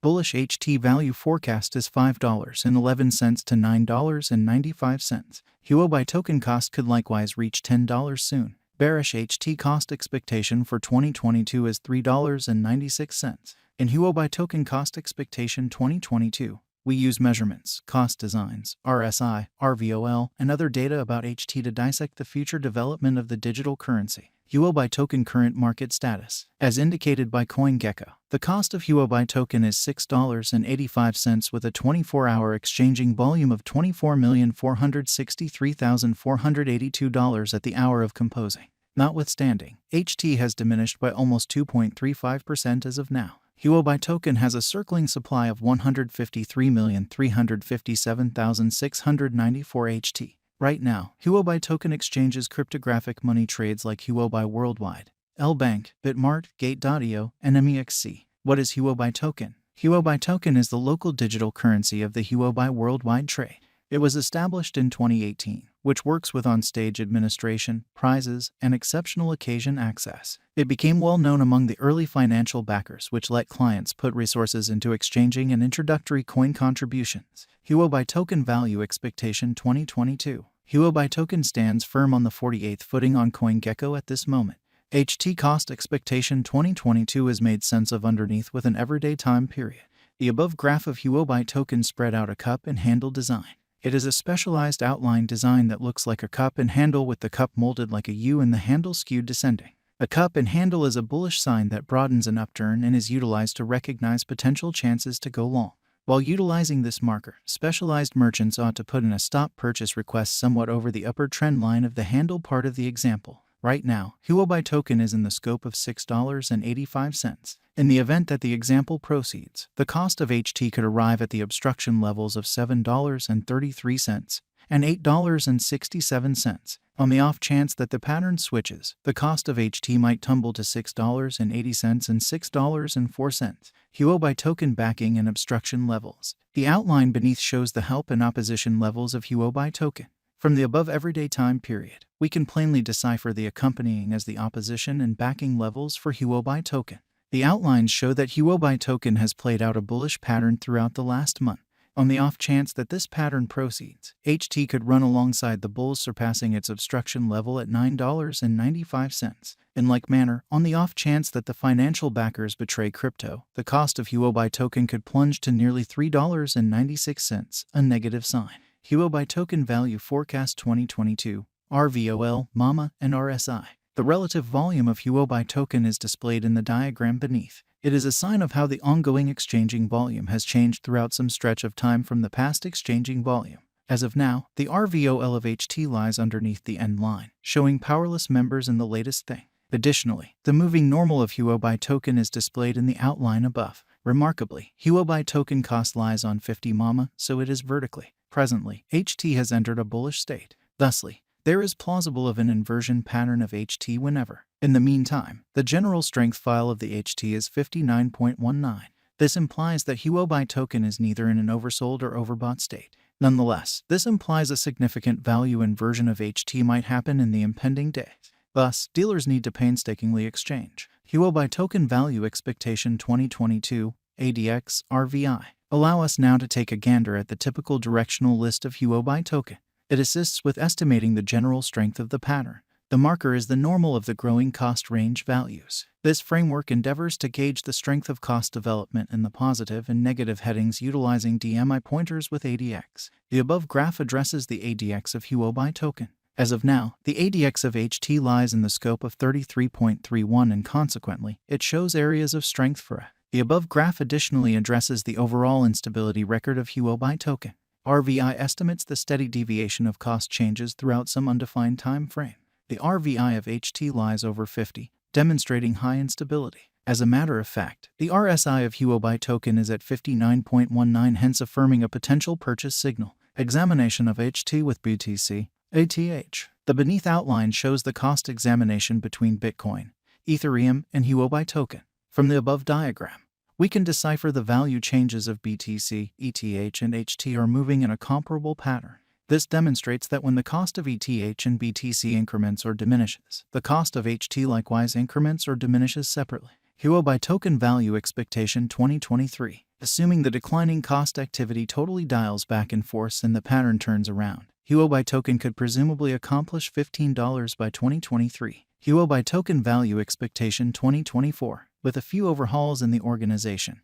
Bullish HT value forecast is $5.11 to $9.95. Huobi token cost could likewise reach $10 soon. Bearish HT cost expectation for 2022 is $3.96. In Huobi token cost expectation 2022, we use measurements, cost designs, RSI, RVOL, and other data about HT to dissect the future development of the digital currency. Huobi token current market status. As indicated by CoinGecko, the cost of Huobi token is $6.85 with a 24-hour exchanging volume of $24,463,482 at the hour of composing. Notwithstanding, HT has diminished by almost 2.35% as of now. Huobi token has a circling supply of 153,357,694 HT. Right now, Huobi token exchanges cryptographic money trades like Huobi Worldwide, L-Bank, Bitmart, Gate.io, and MEXC. What is Huobi token? Huobi token is the local digital currency of the Huobi Worldwide trade. It was established in 2018, which works with on-stage administration, prizes, and exceptional occasion access. It became well known among the early financial backers, which let clients put resources into exchanging and introductory coin contributions. Huobi token value expectation 2022. Huobi token stands firm on the 48th footing on CoinGecko at this moment. HT cost expectation 2022 is made sense of underneath with an everyday time period. The above graph of Huobi token spread out a cup and handle design. It is a specialized outline design that looks like a cup and handle with the cup molded like a U and the handle skewed descending. A cup and handle is a bullish sign that broadens an upturn and is utilized to recognize potential chances to go long. While utilizing this marker, specialized merchants ought to put in a stop purchase request somewhat over the upper trend line of the handle part of the example. Right now, Huobi token is in the scope of $6.85. In the event that the example proceeds, the cost of HT could arrive at the obstruction levels of $7.33 and $8.67. On the off chance that the pattern switches, the cost of HT might tumble to $6.80 and $6.04. Huobi token backing and obstruction levels. The outline beneath shows the help and opposition levels of Huobi token. From the above everyday time period, we can plainly decipher the accompanying as the opposition and backing levels for Huobi token. The outlines show that Huobi token has played out a bullish pattern throughout the last month. On the off chance that this pattern proceeds, HT could run alongside the bulls, surpassing its obstruction level at $9.95. In like manner, on the off chance that the financial backers betray crypto, the cost of Huobi token could plunge to nearly $3.96, a negative sign. Huobi token value forecast 2022, RVOL, MAMA, and RSI. The relative volume of Huobi token is displayed in the diagram beneath. It is a sign of how the ongoing exchanging volume has changed throughout some stretch of time from the past exchanging volume. As of now, the RVOL of HT lies underneath the end line, showing powerless members in the latest thing. Additionally, the moving normal of Huobi token is displayed in the outline above. Remarkably, Huobi token cost lies on 50 MAMA, so it is vertically. Presently, HT has entered a bullish state. Thusly, there is plausible of an inversion pattern of HT whenever. In the meantime, the general strength file of the HT is 59.19. This implies that Huobi token is neither in an oversold or overbought state. Nonetheless, this implies a significant value inversion of HT might happen in the impending days. Thus, dealers need to painstakingly exchange. Huobi token value expectation 2022, ADX, RVI. Allow us now to take a gander at the typical directional list of Huobi token. It assists with estimating the general strength of the pattern. The marker is the normal of the growing cost range values. This framework endeavors to gauge the strength of cost development in the positive and negative headings utilizing DMI pointers with ADX. The above graph addresses the ADX of Huobi token. As of now, the ADX of HT lies in the scope of 33.31 and consequently, it shows areas of strength for it. The above graph additionally addresses the overall instability record of Huobi token. RVI estimates the steady deviation of cost changes throughout some undefined time frame. The RVI of HT lies over 50, demonstrating high instability. As a matter of fact, the RSI of Huobi token is at 59.19, hence affirming a potential purchase signal. Examination of HT with BTC, ATH. The beneath outline shows the cost examination between Bitcoin, Ethereum, and Huobi token. From the above diagram, we can decipher the value changes of BTC, ETH, and HT are moving in a comparable pattern. This demonstrates that when the cost of ETH and BTC increments or diminishes, the cost of HT likewise increments or diminishes separately. Huobi token value expectation 2023. Assuming the declining cost activity totally dials back in force and the pattern turns around, Huobi token could presumably accomplish $15 by 2023. Huobi token value expectation 2024. With a few overhauls in the organization,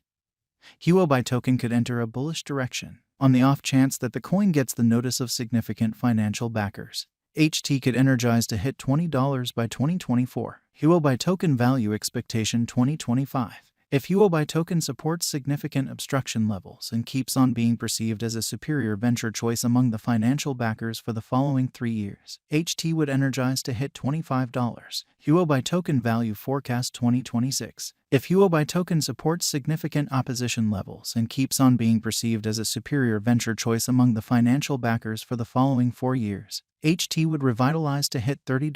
Huobi token could enter a bullish direction. On the off chance that the coin gets the notice of significant financial backers, HT could energize to hit $20 by 2024. Huobi token value expectation 2025. If Huobi token supports significant obstruction levels and keeps on being perceived as a superior venture choice among the financial backers for the following 3 years, HT would energize to hit $25. Huobi token value forecast 2026. If Huobi token supports significant opposition levels and keeps on being perceived as a superior venture choice among the financial backers for the following 4 years, HT would revitalize to hit $30.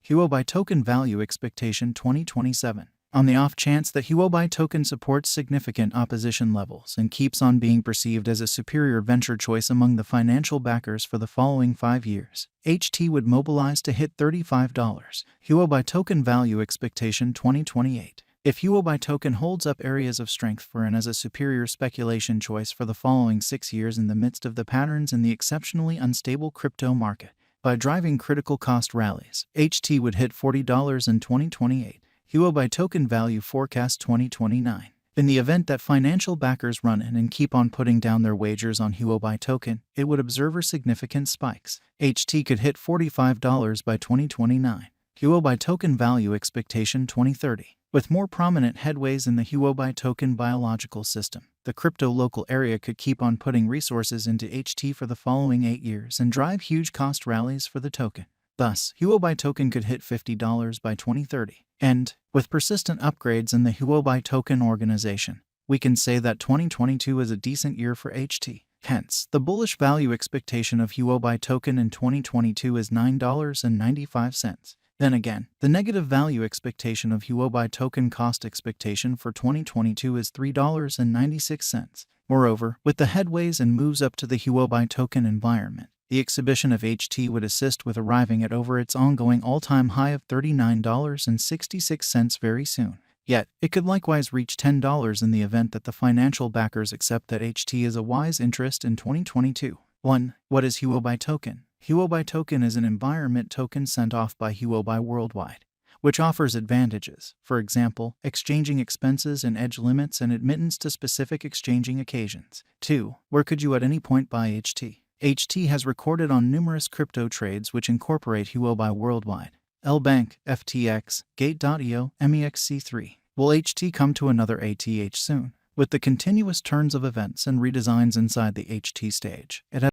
Huobi token value expectation 2027. On the off chance that Huobi token supports significant opposition levels and keeps on being perceived as a superior venture choice among the financial backers for the following 5 years, HT would mobilize to hit $35. Huobi token value expectation 2028. If Huobi token holds up areas of strength for and as a superior speculation choice for the following 6 years in the midst of the patterns in the exceptionally unstable crypto market, by driving critical cost rallies, HT would hit $40 in 2028. Huobi token value forecast 2029. In the event that financial backers run in and keep on putting down their wagers on Huobi token, it would observe significant spikes. HT could hit $45 by 2029. Huobi token value expectation 2030. With more prominent headways in the Huobi token biological system, the crypto local area could keep on putting resources into HT for the following 8 years and drive huge cost rallies for the token. Thus, Huobi token could hit $50 by 2030. And, with persistent upgrades in the Huobi token organization, we can say that 2022 is a decent year for HT. Hence, the bullish value expectation of Huobi token in 2022 is $9.95. Then again, the negative value expectation of Huobi token cost expectation for 2022 is $3.96. Moreover, with the headways and moves up to the Huobi token environment, the exhibition of HT would assist with arriving at over its ongoing all-time high of $39.66 very soon. Yet, it could likewise reach $10 in the event that the financial backers accept that HT is a wise interest in 2022. 1. What is Huobi token? Huobi token is an environment token sent off by Huobi worldwide, which offers advantages, for example, exchanging expenses and edge limits and admittance to specific exchanging occasions. 2. Where could you at any point buy HT? HT has recorded on numerous crypto trades which incorporate Huobi worldwide. L-Bank, FTX, Gate.io, MEXC3. Will HT come to another ATH soon? With the continuous turns of events and redesigns inside the HT stage, it has